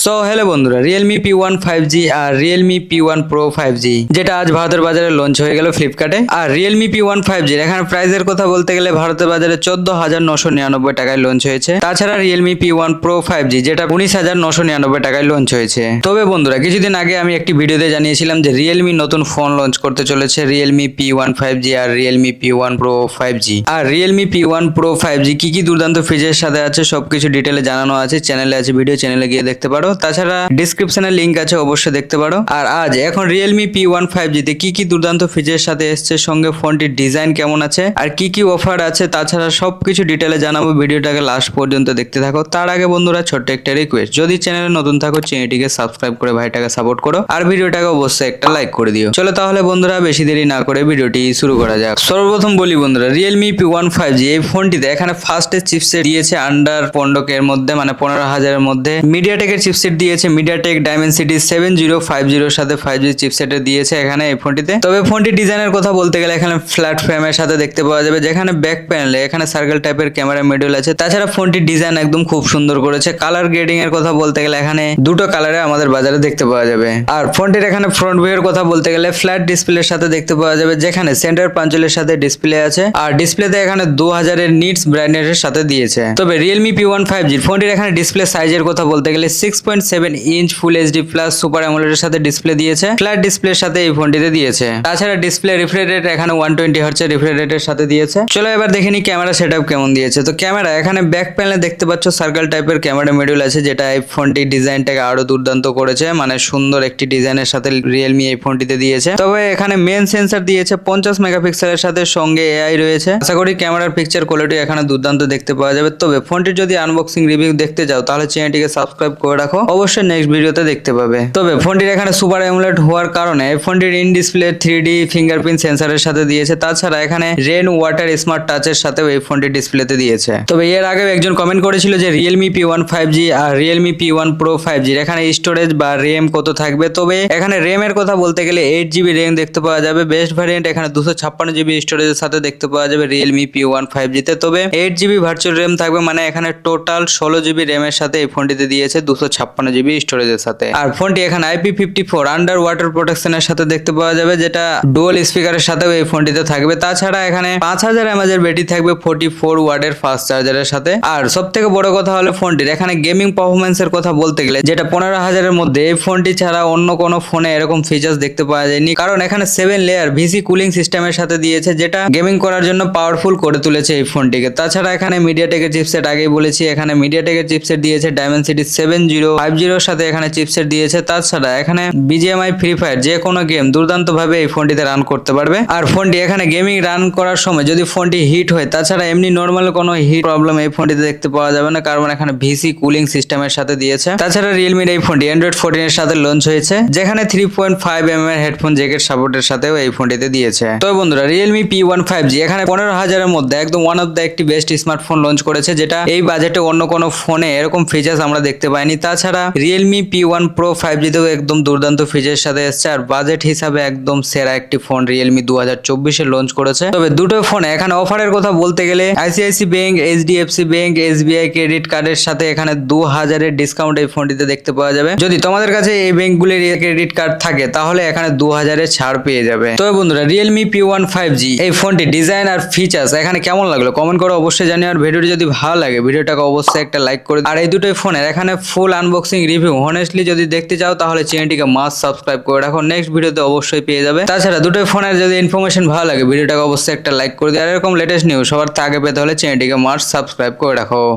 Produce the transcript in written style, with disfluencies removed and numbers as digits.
So hello বন্ধুরা, Realme P1 5G আর Realme P1 Pro 5G যেটা আজ ভারতের বাজারে লঞ্চ হয়ে গেল ফ্লিপকার্টে। আর রিয়েলমি P1 5G এখানে প্রাইসের কথা বলতে গেলে ভারতের বাজারে 14,999 টাকায় লঞ্চ হয়েছে। তাছাড়া রিয়েলমি P1 Pro 5G যেটা 19,999 টাকায় লঞ্চ হয়েছে। তবে বন্ধুরা, কিছুদিন আগে আমি একটি ভিডিওতে জানিয়েছিলাম যে রিয়েলমি নতুন ফোন লঞ্চ করতে চলেছে, রিয়েলমি P1 5G আর রিয়েলমি P1 Pro 5G। আর রিয়েলমি P1 Pro 5G কি দুর্দান্ত ফিচারের সাথে আছে সবকিছু ডিটেলে জানানো আছে, চ্যানেলে আছে ভিডিও, চ্যানেলে গিয়ে দেখতে পারো। তাছাড়া ডিসক্রিপশনে লিংক আছে, অবশ্যই দেখতে পারো। আর আজ এখন রিয়েলমি P1 5G তে কি দুর্দান্ত ফিচারের সাথে এসছে, সঙ্গে ফোনটির ডিজাইন কেমন আছে আর কি অফার আছে, তাছাড়া সবকিছু ডিটেলে জানাবো। ভিডিওটাকে লাস্ট পর্যন্ত দেখতে থাকো। তার আগে বন্ধুরা, ছোট্ট একটা রিকোয়েস্ট, যদি চ্যানেলে নতুন থাকো চ্যানেলটিকে সাবস্ক্রাইব করে ভাইটাকে সাপোর্ট করো আর ভিডিওটাকে অবশ্যই একটা লাইক করে দিও। চলো তাহলে বন্ধুরা, বেশি দেরি না করে ভিডিওটি শুরু করা যাক। সর্বপ্রথম বলি বন্ধুরা, রিয়েলমি P1 5G এই ফোনটিতে এখানে ফার্স্টের চিপসেট দিয়েছে আন্ডার 15K এর মধ্যে, মানে 15,000 এর মধ্যে। মিডিয়াটেকের চিপসেট দিয়েছে, মিডিয়াটেক ডাইমেনসিটি 7050 এর সাথে 5G চিপসেট দিয়েছে এখানে এই ফোনটিতে। তবে ফোনটি ডিজাইনের কথা বলতে গেলে এখানে ফ্ল্যাট ফ্রেমের সাথে দেখতে পাওয়া যাবে, যেখানে ব্যাক প্যানেলে এখানে সার্কেল টাইপের ক্যামেরা মডিউল আছে। তাছাড়া ফোনটির ডিজাইন একদম খুব সুন্দর করেছে। কালার গ্রেডিং এর কথা বলতে গেলে এখানে দুটো কালারে আমাদের বাজারে দেখতে পাওয়া যাবে। আর ফোনটির এখানে ফ্রন্ট ভিউ এর কথা বলতে গেলে ফ্ল্যাট ডিসপ্লের সাথে দেখতে পাওয়া যাবে, যেখানে সেন্টার পাঞ্চলের সাথে ডিসপ্লে আছে। আর ডিসপ্লেতে এখানে 2000 এর নিটস ব্রাইটনেস এর সাথে দিয়েছে। তবে রিয়েলমি P1 5G ফোনটির এখানে ডিসপ্লে সাইজের কথা বলতে গেলে 6.7 inch full HD plus super AMOLED এর সাথে ডিসপ্লে দিয়েছে। ফ্ল্যাট ডিসপ্লের সাথে এই ফোনটিতে দিয়েছে। তাছাড়া ডিসপ্লে রিফ্রেশ রেট এখানে 120 হার্টজ এর রিফ্রেশ রেটের সাথে দিয়েছে। চলো এবার দেখে নি ক্যামেরা সেটআপ কেমন দিয়েছে। তো ক্যামেরা এখানে ব্যাক প্যানেলে দেখতে পাচ্ছ সার্কেল টাইপের ক্যামেরা মডিউল আছে, যেটা এই ফোনটির ডিজাইনটাকে আরো দুর্দান্ত করেছে, মানে সুন্দর একটি ডিজাইনের সাথে রিয়েলমি এই ফোনটিতে দিয়েছে। তবে এখানে মেন সেন্সর দিয়েছে 50 মেগাপিক্সেলের সাথে, সঙ্গে এআই রয়েছে। আশা করি ক্যামেরার পিকচার কোয়ালিটি এখানে দুর্দান্ত দেখতে পাওয়া যাবে। তবে ফোনটির যদি আনবক্সিং রিভিউ দেখতে যাও তাহলে চ্যানেলটিকে সাবস্ক্রাইব করে রাখো, অবশ্যই নেক্সট ভিডিওতে দেখতে পাবে। তবে ফোনটির এখানে সুপার অ্যামোলেড হওয়ার কারণে ফোনটির ইন ডিসপ্লে 3D ফিঙ্গারপ্রিন্ট সেন্সরের সাথে দিয়েছে। তাছাড়া এখানে রেন ওয়াটার স্মার্ট টাচের সাথেও এই ফোনটির ডিসপ্লেতে দিয়েছে। তবে এর আগে একজন কমেন্ট করেছিল যে রিয়েলমি P1 5G আর রিয়েলমি P1 Pro 5G এখানে স্টোরেজ বা র্যাম কত থাকবে। তবে এখানে র্যাম এর কথা বলতে গেলে 8GB র্যাম দেখতে পাওয়া যাবে। বেস্ট ভ্যারিয়েন্ট এখানে 256GB স্টোরেজের সাথে দেখতে পাওয়া যাবে রিয়েলমি P1 5G তে। তবে 8GB ভার্চুয়াল র্যাম থাকবে, মানে এখানে টোটাল 16GB র্যামের সাথে এই ফোনটিতে দিয়েছে 256GB স্টোরেজের সাথে। আর ফোনটি এখানে IP54 আন্ডার ওয়াটার প্রোটেকশনের সাথে দেখতে পাওয়া যাবে, যেটা ডুয়াল স্পিকারের সাথেও এই ফোনটিতে থাকবে। তাছাড়া এখানে 5000 mAh এর ব্যাটারি থাকবে 44 ওয়াটের ফাস্ট চার্জারের সাথে। আর সব থেকে বড় কথা হলো ফোনটির এখানে গেমিং পারফরমেন্সের কথা বলতে গেলে, যেটা 15,000 এর মধ্যে এই ফোনটি ছাড়া অন্য কোনো ফোনে এরকম ফিচার্স দেখতে পাওয়া যায়নি। কারণ এখানে 7 লেয়ার ভিসি কুলিং সিস্টেমের সাথে দিয়েছে, যেটা গেমিং করার জন্য পাওয়ারফুল করে তুলেছে এই ফোনটিকে। তাছাড়া এখানে মিডিয়াটেকের চিপসেট আগেই বলেছি, এখানে মিডিয়াটেকের চিপসেট দিয়েছে ডাইমেনসিটি 7050 এর সাথে এখানে চিপসেট দিয়েছে। তাছাড়া এখানে BGMI ফ্রি ফায়ার যে কোনো গেম দুর্দান্ত ভাবে এই ফোনটিতে রান করতে পারবে। আর ফোনটি এখানে গেমিং রান করার সময় যদি ফোনটি হিট হয়, তাছাড়া এমনি নর্মাল কোনো হিট প্রবলেম এই ফোনটিতে দেখতে পাওয়া যাবে না, কারণ এখানে ভিসি কুলিং সিস্টেমের সাথে দিয়েছে। তাছাড়া রিয়েলমির এই ফোনটি Android 14 এর সাথে লঞ্চ হয়েছে, যেখানে 3.5mm এর হেডফোন জ্যাকেট সাপোর্টের সাথেও এই ফোনটিতে দিয়েছে। তো বন্ধুরা, রিয়েলমি P1 5G এখানে 15,000 এর মধ্যে একদম ওয়ান অফ দ্য একটি বেস্ট স্মার্টফোন লঞ্চ করেছে, যেটা এই বাজেটে অন্য কোনো ফোনে এরকম ফিচার্স আমরা দেখতে পাইনি। তাছাড়া রিয়েলমি P1 Pro 5G তেও একদম দুর্দান্ত ফিচারের সাথে এসছে। আর বাজেট হিসাবে একদম সেরা একটি ফোন রিয়েলমি 2024 এ লঞ্চ করেছে। তবে দুটো ফোনে এখানে অফারের কথা বলতে গেলে ICICI bank, HDFC bank, SBI credit কার্ডের সাথে এখানে 2000 এর ডিসকাউন্ট এই ফোনটিতে দেখতে পাওয়া যাবে। যদি তোমাদের কাছে এই ব্যাংকগুলির ক্রেডিট কার্ড থাকে তাহলে এখানে 2000 এর ছাড় পেয়ে যাবে। তবে বন্ধুরা, রিয়েলমি P1 5G এই ফোনটি ডিজাইন আর ফিচার্স এখানে কেমন লাগলো কমেন্ট করে অবশ্যই জানিও। আর ভিডিওটি যদি ভালো লাগে ভিডিওটাকে অবশ্যই একটা লাইক করে। আর এই দুটোই ফোনের এখানে ফুল আনবক্সিং রিভিউ হনেস্টলি যদি দেখতে চাও তাহলে চ্যানেলটিকে মাস্ট সাবস্ক্রাইব করে রাখো, নেক্সট ভিডিওতে অবশ্যই পেয়ে যাবে। তাছাড়া দুটোই ফোনের যদি ইনফরমেশন ভালো লাগে ভিডিওটাকে অবশ্যই একটা লাইক করে দিও। আর এরকম লেটেস্ট নিউজ সবার আগে পেতে হলে চ্যানেলটিকে মাস্ট সাবস্ক্রাইব করে রাখো।